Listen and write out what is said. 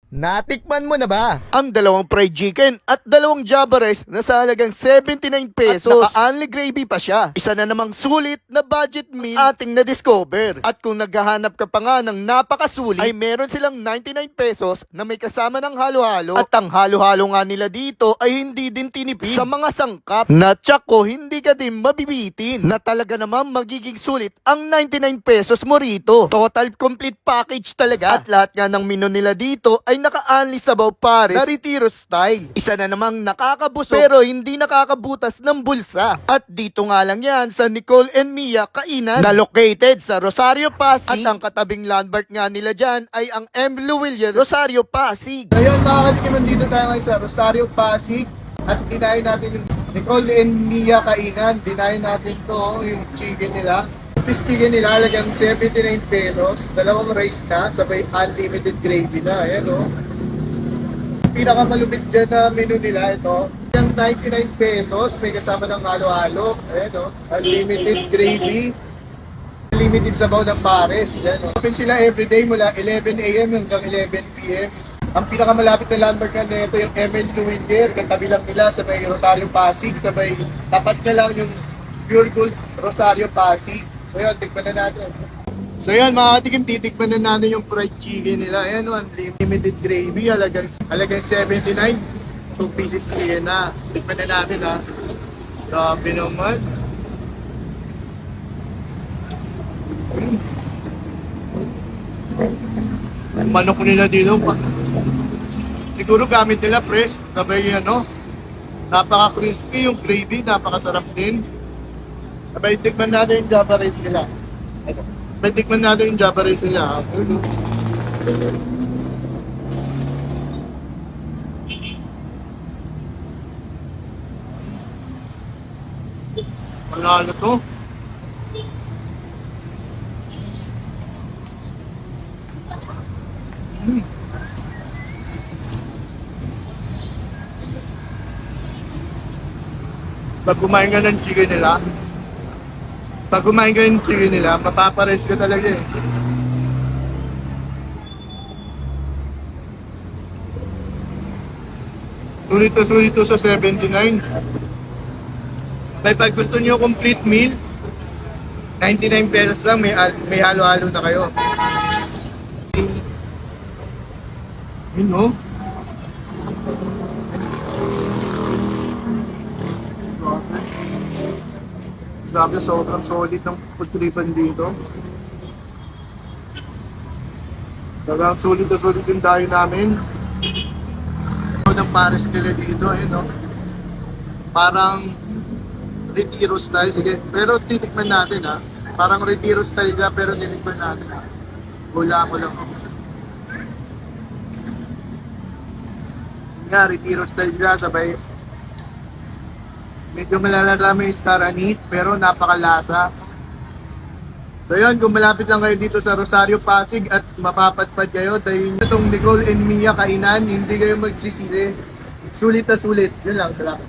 Natikman mo na ba? Ang dalawang fried chicken at dalawang Java rice na sa halagang 79 pesos at naka-only gravy pa siya. Isa na namang sulit na budget meal ating na-discover. At kung naghahanap ka pa nga ng napakasulit, ay meron silang 99 pesos na may kasama ng halo-halo. At ang halo-halo nga nila dito ay hindi din tinipid sa mga sangkap na tsako hindi ka din mabibitin. Na talaga naman magiging sulit ang 99 pesos mo rito. Total complete package talaga. At lahat nga ng menu nila dito ay naka-only sabaw pares na retiro style. Isa na namang nakakabusog pero hindi nakakabutas ng bulsa. At dito nga lang yan sa Nicole and Mia Kainan na located sa Rosario, Pasig. At ang katabing landmark nga nila dyan ay ang M. Luwillier, Rosario, Pasig. Ngayon mga katikiman, dito tayo ngayon sa Rosario, Pasig. At dinayin natin yung Nicole and Mia Kainan. Dinayin natin to yung chicken nila. Piece chicken nila, halagang 79 pesos. Dalawang rice na, sabay unlimited gravy na. Ayan o. Pinakamalupit dyan na menu nila, ito. Yung 99 pesos, may kasama ng halo-halo. Ayan o. Unlimited gravy. Unlimited sabaw ng pares. Ayan o. Open sila everyday mula 11 a.m. hanggang 11 p.m. Ang pinakamalapit na landmark na ito yung ML Luwillier. Katabi lang nila sa may Rosario, Pasig. Sabay, tapat ka lang yung Pure Gold Rosario, Pasig. So yun, tikman na natin. So yun mga katikim, titikman na natin yung fried chicken nila. Ayan, unlimited gravy, halagang 79. 2 pieces chicken na. Tikman na natin ha. Grabe naman. Yung manok nila dito, siguro gamit nila fresh. Sabay napaka-crispy yung gravy, napakasarap din. Sabay, tikman natin yung Java rice nila. Sabay, tikman natin yung Java rice nila. Panalo to. Pag kumain ka ng chicken nila, mapapares ka talaga eh. Sulit to sa 79. May pag gusto niyo complete meal, 99 pesos lang, may halo-halo na kayo. Yun no? Grabe, sobrang solid ng food tripan dito. Talagang solid na solid yung dayo namin. Ng pares nila dito, no? Parang retiro style. Sige, pero titikman natin ha. Parang retiro style ka, pero titikman natin ha. Hula ko lang. Nga, retiro style ka, sabay. Medyo malalala yung star anise, pero napakalasa. So yun, kung malapit lang kayo dito sa Rosario, Pasig at mapapadpad kayo dahil itong Nicole and Mia Kainan, hindi kayo magsisisi. Sulit na sulit. Yun lang, salamat.